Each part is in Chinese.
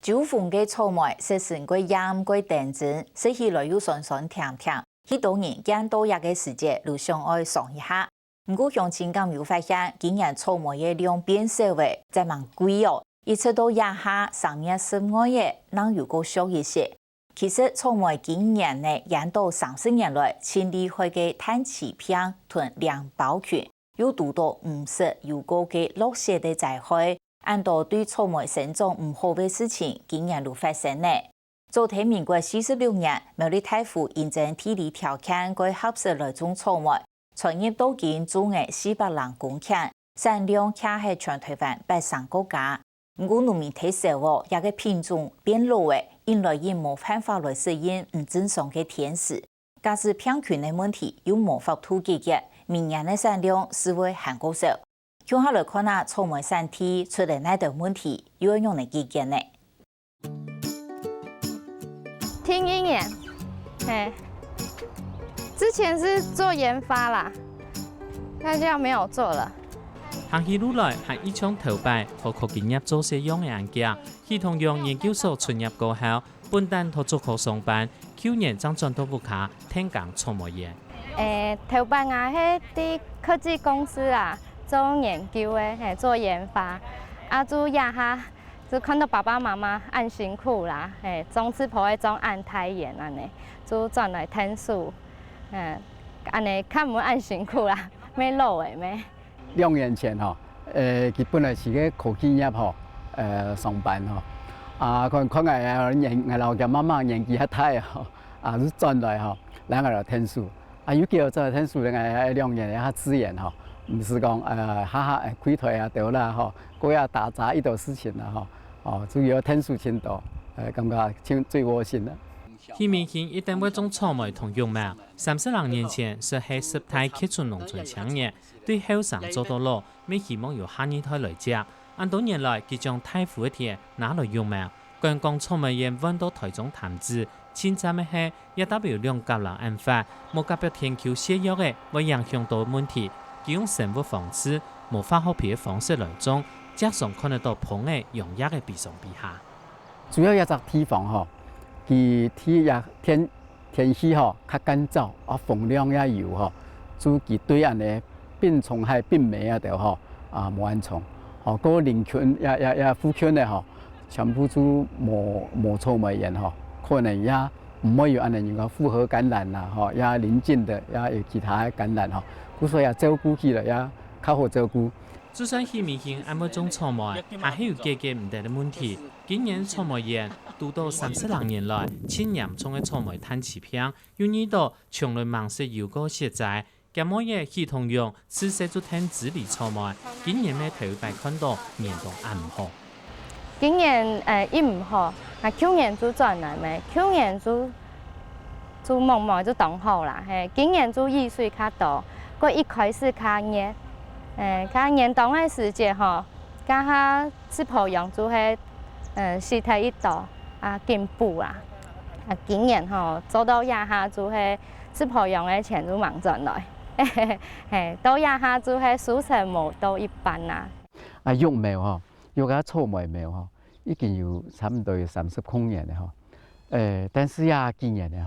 酒逢嘅草莓是成過鹽過等陣，食起來又酸酸甜甜。許多人揀到日嘅時節，都想愛嘗一下。不過鄉親講有發現，今年草莓嘅量變少嘅，真蠻貴哦。一直到廿下3月15嘅，能有個少一些。其實草莓今年呢，揀到30年來，千里開嘅碳氣片同兩包群，有多到50有個嘅落雪的災害。按到對草莓生長唔好嘅事情，今年都發生呢。早喺民國46年，苗栗大夫認證地理條件該合適來種草莓，產業都見種嘅400人公頃，產量卻係全台灣130個家。唔過農民睇少喎，一個品種變老嘅，因來因冇辦法來適應唔正常嘅天時，加之平均嘅問題又無法度解決，明年嘅產量是會還過少。向下來看下草莓產地出嚟哪啲問題，又要用嚟解決呢？聽一年，之前是做研發啦，但係沒有做了。行起路來係一場頭擺和科技業做些樣嘅案件，系統用研究所出入過後，本單同做好上班，去年將轉到屋卡聽講草莓園。頭擺啊，係啲科技公司啊。做研究嘅，做研發，做一下就看到爸爸媽媽按辛苦啦，種子婆嘅種按太嚴安尼，就轉來聽書，安尼看唔按辛苦啦，咩路嘅咩？2年前佢本來是個科技業上班看我老嘅媽媽年紀較大就轉來兩個人聽書，有叫做聽書嘅2年嘅資源唔是講開台啊到啦嗰日打雜呢度事情啦主要聽書聽到感覺最窩心啦。許明顯一定會種草莓同玉苗，30年前是喺十大傑出農村青年，對後生做到老，未希望由下一代來接。按多年來，佢將大夫嘅田拿來玉苗，剛剛草莓園揾到台中潭子，現在嘅係也代表兩甲人案發，冇甲表天球寫藥嘅，會影響到問題。佢用生物方式、無化學品嘅方式來種，加上看得到棚嘅用藥嘅比上比下。主要一隻地方佢天氣較乾燥，風量也有主佢對岸嘅病蟲害、病媒啊就冇安從，嗰林群也附近嘅全部都冇草莓園可能也唔會有安尼個複合感染啦也鄰近的也有其他感染故所以照顧起來也較好照顧。就算許明顯按冇種草莓，還係有解決唔得嘅問題。今年草莓園拄到30年來，千嚴重嘅草莓碳氣片，有呢度從來盲食有個實在。咁麼嘢系統用吃食就聽治理草莓，今年嘅頭擺看到面都暗唔好。今年一唔好，去年就轉來咩？去年就慢慢就當好啦。今年就雨水較多。個一開始較熱，較嚴冬嘅時節加下濕婆用就係濕體一度進步啦。今年做到廿下就係濕婆用嘅錢就忙轉來，到廿下就係蔬菜冇到一般啦。玉苗玉個草莓苗已經有差唔多有30公年嘅但是今年嘅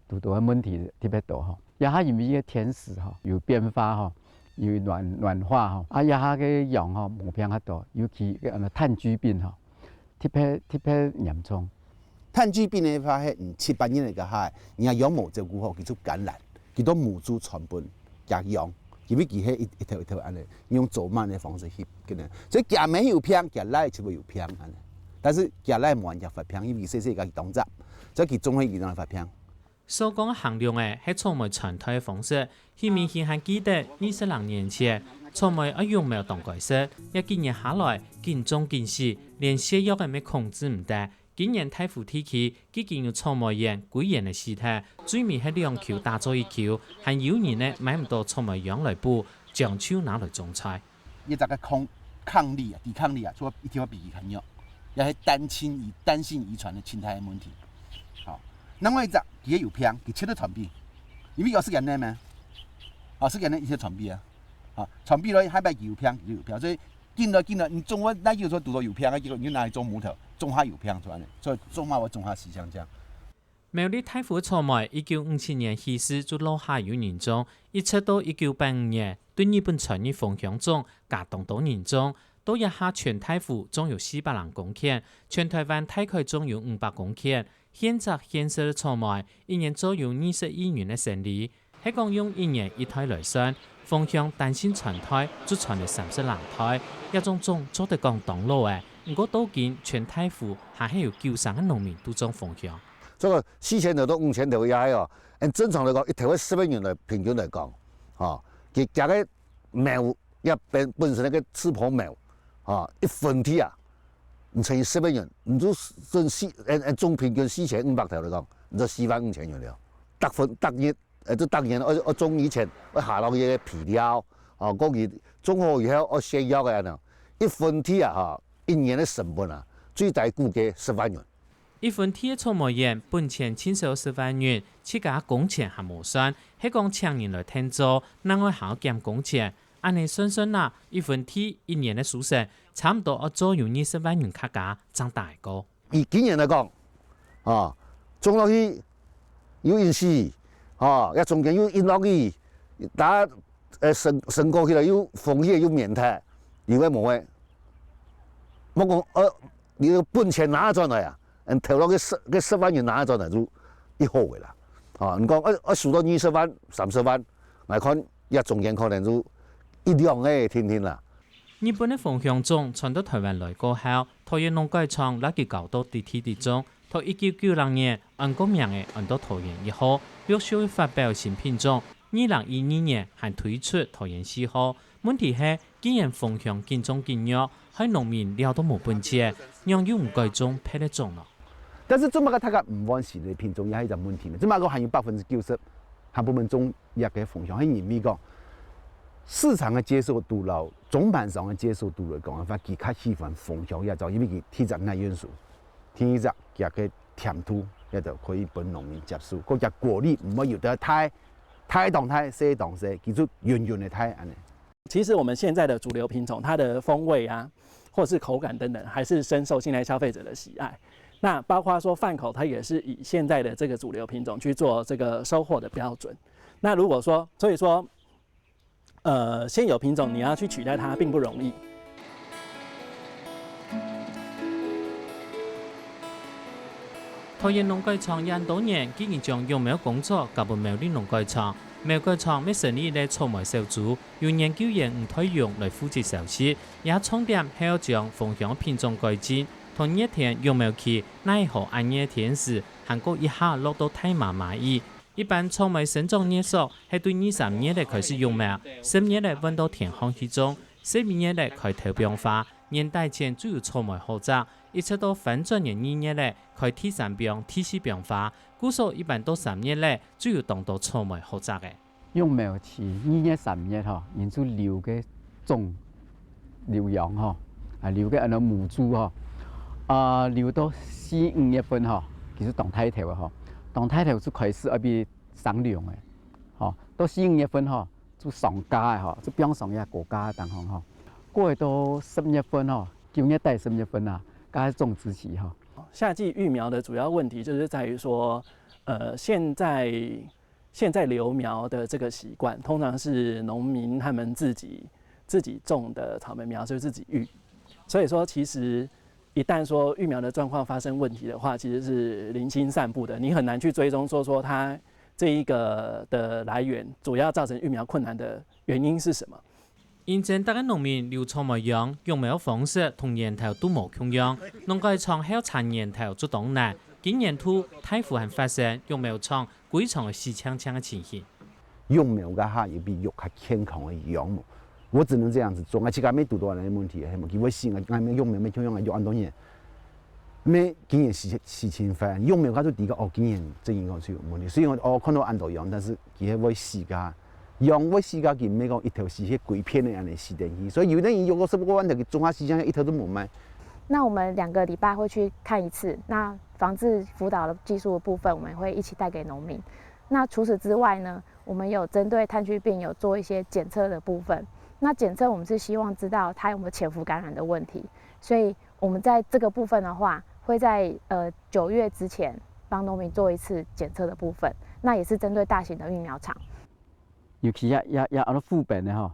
拄到嘅問題特別多也係因為個天時有變化有暖化也係個用毛病較多，尤其炭疽病特別嚴重。炭疽病嘅話係7、8年嚟嘅係，而係養毛照顧好，佢就感染，佢都母豬傳播夾養，因為佢係一頭一頭安尼用走慢嘅方式翕嘅呢，所以夾尾有病，夾奶就會有病安尼，但是夾奶冇人夾發病，因為細細個動作，所以佢總係佢當發病。所講衡量嘅係草莓傳遞嘅方式，許明顯還記得20年前草莓玉苗當改色，一幾年下來見種見死，連瀉藥嘅咩控制唔得。今年大夫提起，已經有草莓園幾年嘅事態，最尾係2球打咗1球，還有人呢買唔到草莓樣來補，將手拿來種菜。呢個抗力抵抗力所以一定要比佢很弱，也係單性遺傳嘅青苔嘅問題。另外一隻佢有病，佢切得傳鼻，因為有時間呢咩？時間呢一切傳鼻傳鼻咧，海邊有病，所以見到你種我那有時候讀到有病，結果你拿嚟種木頭。种下油片出来，所以种下我种下西香酱。苗栗太府草莓1957年起始就落下有人種，一直到1985年對日本傳入豐香種加東島人種，到一下全太府總有400人公頃，全台灣大概總有500公頃。現摘現實的草莓一年左右20億元的生利，係講用一年一台來算，豐香單線傳台就傳了30人台，一種做得講當路嘅，不過到今全太府還係有90個農民都種豐香。這個4000頭到5000頭也係哦，按正常嚟講，一頭嘅10元嚟平均嚟講，佢加個苗一本身那個刺婆苗，一分體啊，唔乘以10元，唔就總平均4500頭嚟講，唔就45000元了。特年我種以前我下落嘢嘅皮料，嗰個種好以後我寫藥嘅人，一分體啊，一年嘅成本啊，最大估計10萬元。一分體嘅草莓園本錢10萬元，自家工錢還無算，係講請人來聽做，另外還要減工錢。按你算算啦，一分體一年嘅收成差唔多要做有20萬元客家，爭大個。以今年嚟講，種落去有因絲，一中間有因落去，打升高起來有風險有棉胎，有嘅冇嘅。我講你個本錢拿咗來啊！投落10萬元拿咗嚟就一好嘅啦，你講我數到20萬、30萬，嚟看一中間可能就1兩嘅天啦。日本嘅豐香種傳到台灣來過後，桃園農改場立即搞到地種，到1990年按個名嘅按到桃園1號，陸續發表新品種。2012年還推出桃園4號。問題係，既然豐香建種建約，喺農民料都冇本錢，讓要唔改種批得種咯。但是做乜個大家唔完善嘅品種也係一個問題呢？做乜個還有90%還部分種一個豐香，係因為講市場嘅接受度啦，總盤上嘅接受度嚟講，反而較喜歡豐香一種，因為佢體質耐元素，天質加個甜度，一就可以俾農民接受。嗰隻果粒唔可以有得太當太細當細，叫做圓圓嘅太安尼。其實我們現在的主流品種，它的風味啊，或是口感等等，還是深受現在消費者的喜愛。那包括說飯口，它也是以現在的這個主流品種去做這個收穫的標準。那如果說，所以說，現有品種你要去取代它並不容易。桃園農改場廿多年，竟然將育苗工作交俾苗栗農改場。苗改場咩成立嘅草莓小組，由研究員吳泰勇來負責首席，也重點係要將豐香品種改進。同熱天育苗期奈何暗夜天時，韓國一下落到太麻麻意。一般草莓生長日數係對2-3年嚟開始育苗，10年嚟揾到田康去種，12年嚟開頭變化。年代前主要草莓好摘，一直到反轉年2年嚟開第3變、第4變化。故數一般到3年嚟主要當到草莓好摘嘅。育苗期2月3月因就留嘅種留洋留嘅母豬留到4-5月份其實當太頭嘅當太頭就開始變上量嘅到4-5月份就上架嘅就變上一國家嘅當行過到10月份9月底10月份該種植期夏季育苗的主要問題就是在於說，現在留苗的這個習慣，通常是農民他們自己種的草莓苗就自己育，所以說其實一旦說育苗的狀況發生問題的話，其實是零星散布的，你很難去追蹤說它這一個的來源，主要造成育苗困難的原因是什麼？現前大家農民留草莓樣育苗方式同年頭都冇共樣，農改場喺產年頭做當難。今年初太府還發生育苗場規場嘅死槍槍嘅情形。育苗嘅下也比育較健康嘅養母，我只能這樣子做。我自己沒讀到那個問題，係冇叫我死，我沒育苗沒養育安多年，沒經驗事情發，育苗佢就第一個經驗真應該是有問題。所以我看到安多養，但是佢係為死㗎。養我死家佢咩講一條是些鬼片的安尼死電去，所以有的人有個10個萬條種下死一條都冇賣。那我們2個禮拜會去看一次，那防治輔導的技術的部分，我們會一起帶給農民。那除此之外呢，我們有針對炭疽病有做一些檢測的部分。那檢測我們是希望知道它有沒有潛伏感染的問題，所以我们在这个部分的话，会在9月之前帮农民做一次检测的部分，那也是针对大型的育苗场。尤其副本的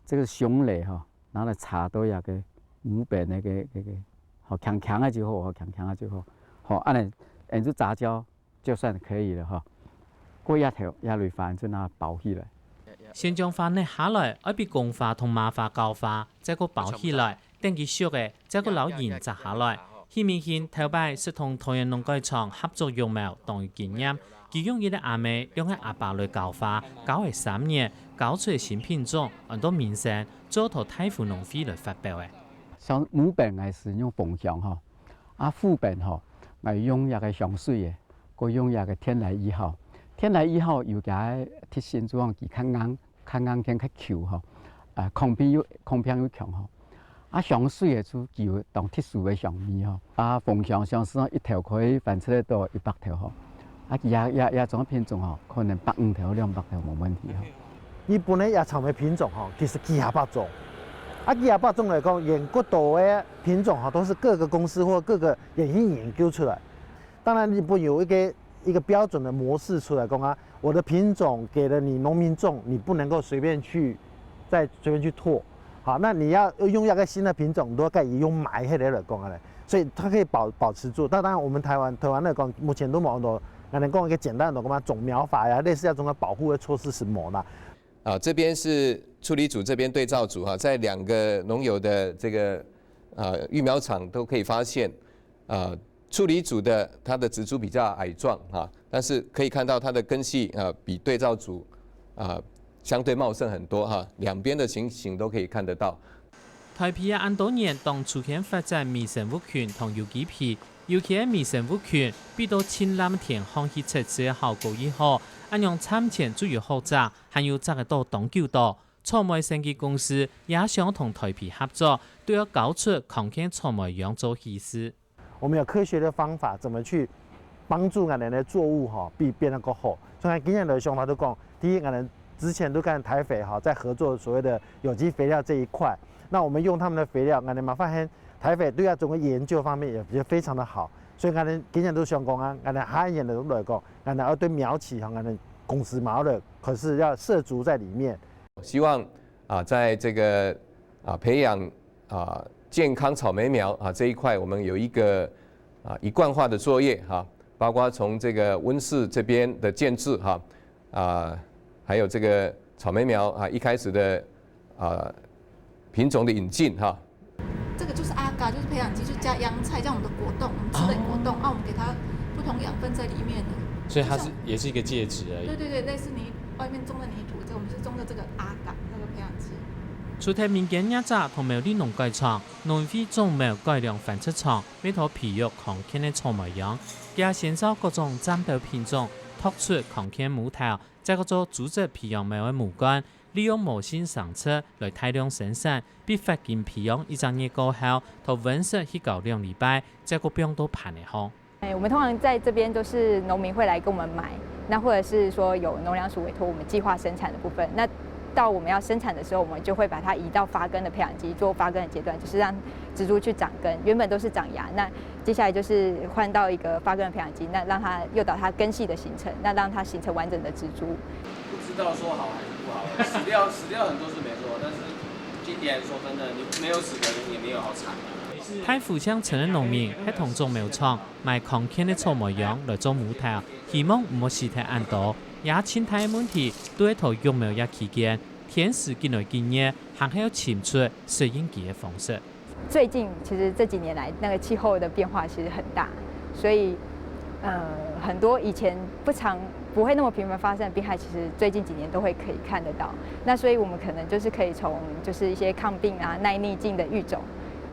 这个熊类拿来查到个母本强的就好，强的就好，安尼用杂交就算可以了过一条类番就拿包起来。先將番呢下來，愛俾公花同麻花交花，再個包起來，等佢熟嘅，再個留鹽摘下來。顯明顯頭擺是同桃園農改場合作育苗當經驗，佢用佢的阿妹用喺阿爸來交花，交係3年，交出新品種，很多名聲，做頭太湖農會來發表嘅。像母本係是用鳳香副本係用一個香水嘅，個用一個天來1號。天來1號有個特性，就講佢較硬聽較 Q 抗病又強香水嘅就有當特殊嘅香味鳳香香水一條可以繁殖得到100條也種品種可能150條、200條冇問題日本嘅野草莓品種其實幾百種，幾百種來講，研究到嘅品種都是各個公司或各個研究出來。當然日本有一個標準的模式出來講我的品種給了你農民種，你不能夠隨便去拓。好，那你要用一個新的品種，都要用買起來來講所以它可以保持住。但當然我們台灣來講，目前都冇好多，可能講一個簡單的種苗法呀，類似那種的保護的措施是冇啦。這邊是處理組，這邊對照組在2個農友的這個育苗場都可以發現處理組的它的植株比較矮壯但是可以看到它的根系比對照組相對茂盛很多兩邊的情形都可以看得到。台皮按多年當出現發展微生物群同有機皮，尤其係微生物群比到淺藍田空氣測試嘅效果以後，按用參前主要學者還有摘得到東九島草莓生技公司也想同台皮合作，都要搞出抗菌草莓養做稀釋。我們有科學的方法，怎麼去幫助我們的作物變得更好。所以今年的想法都講，第一，我們之前都跟台肥在合作所謂的有機肥料這一塊，那我們用他們的肥料，我們發現台肥對整個研究方面也非常的好。所以我們今年都想講我們下一年的來講，我們要對苗期我們公司苗的，可是要涉足在裡面。希望在這個培養健康草莓苗這一塊，我們有一個一貫化的作業包括從這個溫室這邊的建制還有這個草莓苗一開始的品種的引進這個就是阿嘎，就是培養基，就加秧菜，像我們的果凍，我們吃的果凍我們給它不同養分在裡面的。所以它也是一個介質而已。對，類似你外面種的泥土，我們是種的這個阿嘎那個培養基。除睇民間業者同苗栗農改場、農會種苗改良繁殖場，每套培育抗菌的草莓樣，加選擇各種戰鬥品種，拓出抗菌母頭，再個做組織培養苗的母幹，利用模型上車來大量生產，比發根培養1整年過後，同溫室去搞2禮拜，再個不用都盤的好。我們通常在這邊都是農民會來跟我們買，那或者是說有農糧署委託我們計劃生產的部分，那到我們要生產的時候，我們就會把它移到發根的培養基做發根的階段，就是讓植株去長根，原本都是長芽，那接下來就是換到一個發根的培養基，那讓它誘導它根系的形成，那讓它形成完整的植株。不知道說好還是不好，死掉很多是沒錯，但是今年說真的，你沒有死的人也沒有好慘。太湖鄉村的農民喺同種苗場賣抗菌的草莓樣來做母頭，希望唔好死太暗多。也生態問題對一套育苗也期間，天時見來見嘢，還係要潛出適應期的方式。最近其實這幾年來，那個氣候的變化其實很大，所以很多以前不會那麼頻繁發生的病害，其實最近幾年都會可以看得到。那所以我們可能就是可以從就是一些抗病耐逆境的育種。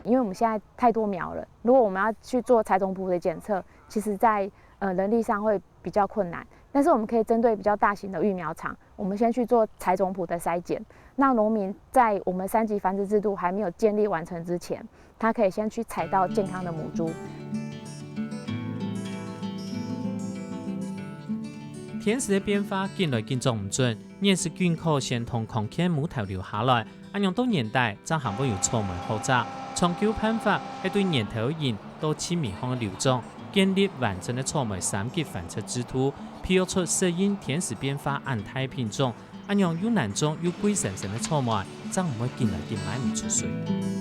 因為我們現在太多苗了，如果我們要去做採種譜的檢測，其實在人力上會比較困難。但是我們可以針對比較大型的育苗場，我們先去做採種譜的篩檢。那農民在我們3級繁殖制度還沒有建立完成之前，他可以先去採到健康的母株。天時的變化見來見做唔準，也是菌科先同抗菌母頭留下來。按用到年代，真係會有草莓好雜。长久办法係對年頭人到清明巷嘅流動，建立完整嘅草莓3級繁殖制度，培育出適應天時變化安泰品種，咁樣又難種又貴神神嘅草莓，真唔會見嚟見買唔出水。